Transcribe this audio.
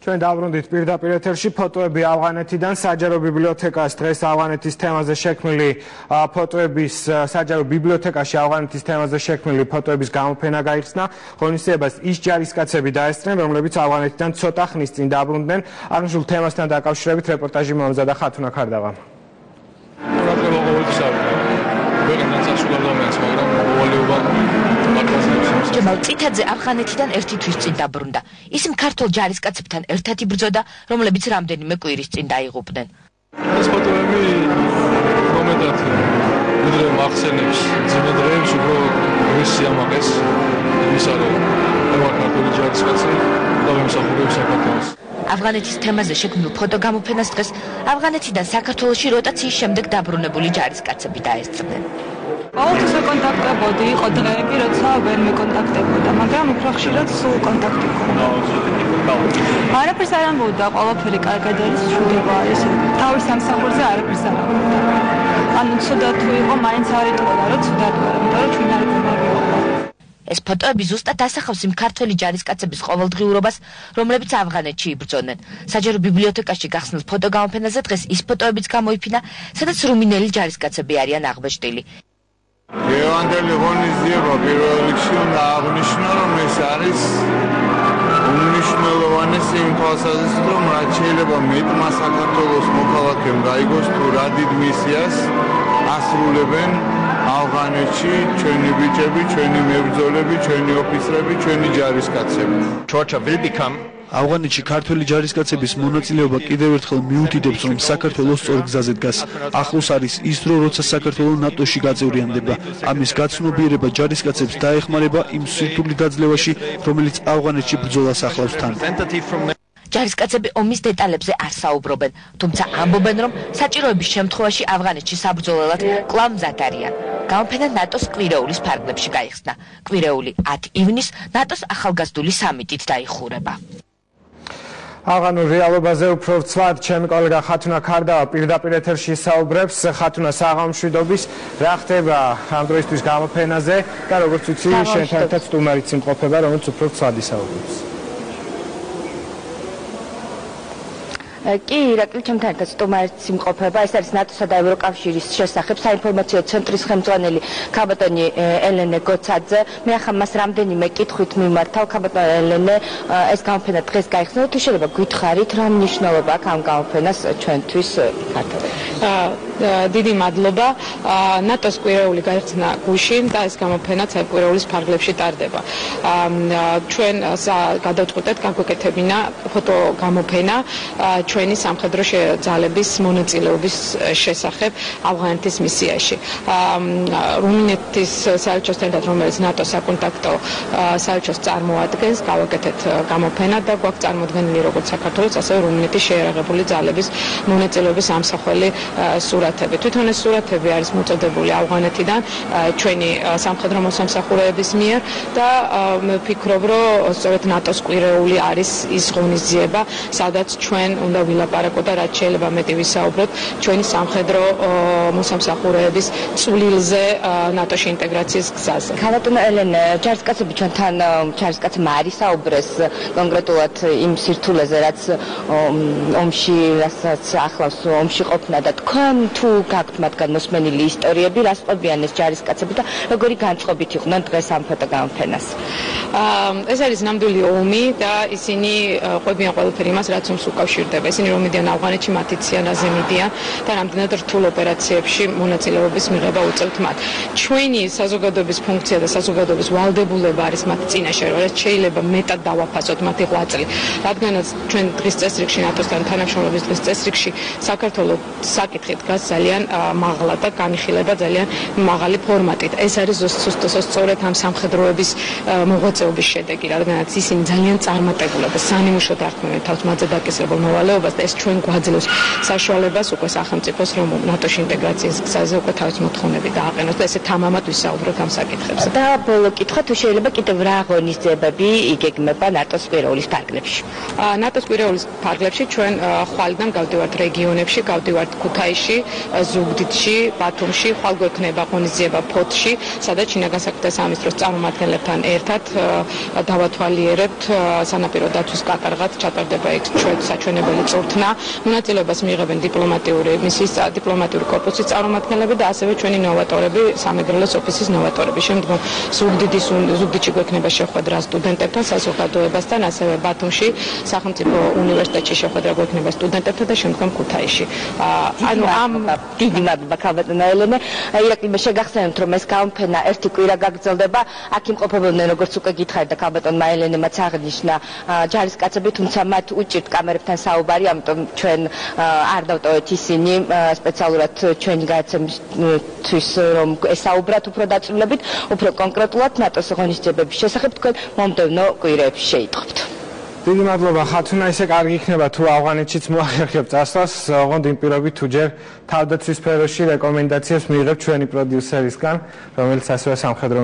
ჩვენ დავბრუნდით პირდაპირ ეთერში ფოტოები ავღანეთიდან საჯარო ბიბლიოთეკას დღეს ავღანეთის თემაზე შექმნილი ფოტოების საჯარო ბიბლიოთეკაში ავღანეთის თემაზე შექმნილი ფოტოების გამოფენა გაიხსნა. ღონისძიებას ის ჯარისკაცები დაესწრნენ, რომლებიც ავღანეთიდან ცოტა ხნის წინ დაბრუნდნენ. აღნიშნულ თემასთან დაკავშირებით რეპორტაჟი მომზადა ხათუნა ქარდაღამ. ჯემალ წითაძე ავღანეთიდან ერთი თვის წინ დაბრუნდა. ის ქართულ ჯარისკაცებთან ერთად იბრძოდა, რომლებიც რამდენიმე კვირის წინ დაიღუპნენ. ეს ფოტოები მომედად ვიდრე მახსენებს ძიმე დღეებს უფრო მის სიამაყეს იმისა რომ ევა ქართული ჯარისკაცი და მემსახურებს საქართველოს. ავღანეთის თემაზე შექმნილ ფოტოგამოფენას დღეს ავღანეთიდან საქართველოში როტაციის შემდეგ დაბრუნებული ჯარისკაცები დაესწრნენ. ყოველთვის ვეკონტაქტებოდი, იყო დღეები, როცა ვერ მეკონტაქტებოდა, მაგრამ უფრო ხშირად სულ კონტაქტი ჰქონდა. არაფერს არ ამბობდა, ყველაფერი კარგად არის, შუდება არის. თავის სამსახურზე არაფერს არ ამბობდა. ანუ ცუდად თუ იყო, მაინც არ იტყოდა, რომ ცუდად ვარ, იმიტომ რომ ჩვენ არ გვიმარჯვება. ეს ფოტოები ზუსტად ასახავს იმ ქართველი ჯარისკაცების ყოველდღიურობას, რომლებიც ავღანეთში იბრძოდნენ. საჯარო ბიბლიოთეკაში გახსნილ ფოტოგამოფენაზე დღეს ის ფოტოებიც გამოიფინა, სადაც რუმინელი ჯარისკაცები არიან აღბეჭდილი. გევანდელი ღონისძიება პირველ რიგში უნდა აღნიშნო, რომ ეს არის უმნიშვნელოვანესი იმ თვალსაზრისით, რომ რაც შეიძლება მეტმა საქართველოს მოქალაქემ გაიგოს თუ რა დიდ მისიას ასრულებენ ავღანეთში ჩვენი ბიჭები, ჩვენი მებრძოლები, ჩვენი ოფიცრები, ჩვენი ჯარისკაცები. ავღანეთში ქართველი ჯარისკაცების მონაწილეობა კიდევ ერთხელ მიუთითებს, რომ საქართველოს სწორ გზაზე დგას. ახლოს არის ის დრო, როცა საქართველო ნატოში გაწევრიანდება. ამის გაცნობიერება ჯარისკაცებს დაეხმარება იმ სირთული დაძლევაში, რომელიც ავღანეთში ბრძოლას ახლავს თან. ჯარისკაცები ომის დეტალებზე არ საუბრობენ, თუმცა ამბობენ, რომ საჭიროების შემთხვევაში ავღანეთში საბრძოლველად კვლავ მზად არიან. გამოფენა ნატოს კვირეულის ფარგლებში გაიხსნა. კვირეული 10 ივნისს ნატოს ახალგაზრდული სამიტით დაიხურება. ავღანურ რეალობაზე უფრო ვცვად ჩემი კოლეგა ხათუნა ქარდავა პირდაპირ ეთერში საუბრებს. ხათუნა, საღამშვიდობის, რა ხდება ამ დროისთვის გამოფენაზე და როგორც ვიცი, შენთან ერთად სტუმარიც იმყოფება, რომელიც უფრო ვცვად ისაუბრებს. კი, ირაკლი, ჩემთან ერთად სტუმარიც იმყოფება. ეს არის ნატოსა და ევროკავშირის შესახებ საინფორმაციო ცენტრის ხელმძღვანელი ქაბატონი ელენე გოცაძე. მე ახლა მას რამდენიმე კითხვით მიმართავ. ქაბატონი ელენე, ეს გამოფენა დღეს გაიხსნა. თუ შეიძლება გითხარით, რა მნიშვნელობა აქვს ამ გამოფენას ჩვენთვის ქართველებს? დიდი მადლობა. ნატოს კვირეული გაიხსნა გუშინ და ეს გამოფენაც კვირეულის ფარგლებში ტარდება. ჩვენ გადავწყვეტეთ გაგვეკეთებინა ფოტო გამოფენა ჩვენი სამხედრო ძალების მონაწილეობის შესახებ ავღანეთის მისიაში. რუმინეთის საელჩოსთან ერთად, რომელიც ნატოს საკონტაქტო საელჩოს წარმოადგენს, გავაკეთეთ გამოფენა და გვაქვს წარმოდგენილი როგორც საქართველოს, ასევე რუმინეთის შეიარაღებული ძალების მონაწილეობის ამსახველი სურათები. თვითონ ეს სურათები არის მოწოდებული ავღანეთიდან ჩვენი სამხედრო მოსამსახურეების მიერ და მე ვფიქრობ, რომ სწორედ ნატოს კვირეული არის ის ღონისძიება, სადაც ჩვენ უნდა ვილაპარაკოთ და რაც შეიძლება მეტი ვისაუბროთ ჩვენი სამხედრო მოსამსახურეების წვლილზე ნატოში ინტეგრაციის გზაზე. ქაბატონი ელენე, ჯარისკაცები ჩვენთან ჯარისკაცებმა არ ისაუბრეს კონკრეტულად იმ სირთულეზე, რაც ომში, რასაც ახლავს ომში ყოფნა და თქვენ თუ გაქვთ მათგან მოსმენილი ისტორიები, რას ყვებიან ეს ჯარისკაცები და როგორი განწყობით იყვნენ დღეს ამ ფოტოგამოფენას? ეს არის ნამდვილი ომი და ისინი ყვებიან ყველაფერი იმას, რაც ომს უკავშირდება. ისინი რომ მიდიან ავღანეთში, მათი ციანაზე მიდიან და რამდენად რთულ ოპერაციებში მონაწილეობის მიღება უწევთ მათ. ჩვენი საზოგადოების ფუნქცია და საზოგადოების ვალდებულება არის მათ წინაშე, რაც შეიძლება მეტად დავაფასოთ მათი ღვაწლი. რადგანაც ჩვენ დღის წესრიგში, ნატოსთან თანამშრომლობის დღის წესრიგში საქართველოს საკითხი დგას ძალიან მაღლა და განიხილება ძალიან მაღალი ფორმატით. ეს არის სწორედ ამ სამხედროების მოღვაწეობის შედეგი, რადგანაც ისინი ძალიან წარმატებულად და სანიმუშოდ არქმევენ თავს მათზე დაკისრებულ მოვალეობას და ეს ჩვენ გვაძლევს საშუალებას უკვე სახელმწიფოს, რომ ნატოში ინტეგრაციის გზაზე უკვე თავის მოთხოვნები დააყენოს და ესე თამამად ვისაუბროთ ამ საკითხებზე. და ბოლო კითხვა, თუ შეიძლება კიდევ რა ღონისძიებები იგეგმება ნატოს კვირეულის ფარგლებში? ნატოს კვირეულის ფარგლებში ჩვენ ხვალიდან გავდივართ რეგიონებში, გავდივართ ქუთაისში, ზუგდიდში, ბათუმში, ხვალ გვექნება ღონისძიება ფოთში, სადაც შინაგან საქმეთა სამინისტროს წარმომადგენლებთან ერთად დავათვალიერებთ სანაპირო დაცვის კატარღად ჩატარდება იქ საჩვენებელი წვრთნა. მონაწილეობას მიიღებენ დიპლომატიური მისიის დიპლომატიური კორპუსის წარმომადგენლები და ასევე ჩვენი ნოვატორები, სამეგრელოს ოფისის ნოვატორები. შემდგომ ზუგდიდში გვექნება შეხვედრა სტუდენტებთან, საზოგადოებასთან, ასევე ბათუმში სახელმწიფო უნივერსიტეტში შეხვედრა გვექნება სტუდენტებთან და შემდგომ ქუთაისში. ანუ ამ დიდი მადლობა ქალბატონო ელენე. ირაკლი, შეგახსენებთ, რომ ეს გამოფენა ერთი კვირა გაგრძელდება. აქ იმყოფებოდნენ, როგორც უკვე გითხარით და ქალბატონმა ელენემაც აღნიშნა, ჯარისკაცები, თუმცა მათ უჭირთ კამერებთან საუბარი, ამიტომ ჩვენ არ დავტოვეთ ისინი სპეციალურად ჩვენი გადაცემისთვის, რომ ესაუბრათ უფრო დაწვრილებით, უფრო კონკრეტულად ნატოს ღონისძიებების შესახებ თქვენ მომდევნო კვირეებში შეიტყობთ. დიდი მადლობა ხათუნა, ისე კარგი იქნება თუ ავღანეთშიც მოახერხებთ წასვლას, ოღონდ იმ პირობით თუ ჯერ თავდაცვის სფეროში რეკომენდაციებს მიიღებთ ჩვენი პროდიუსერისგან, რომელიც ასევე სამხედრო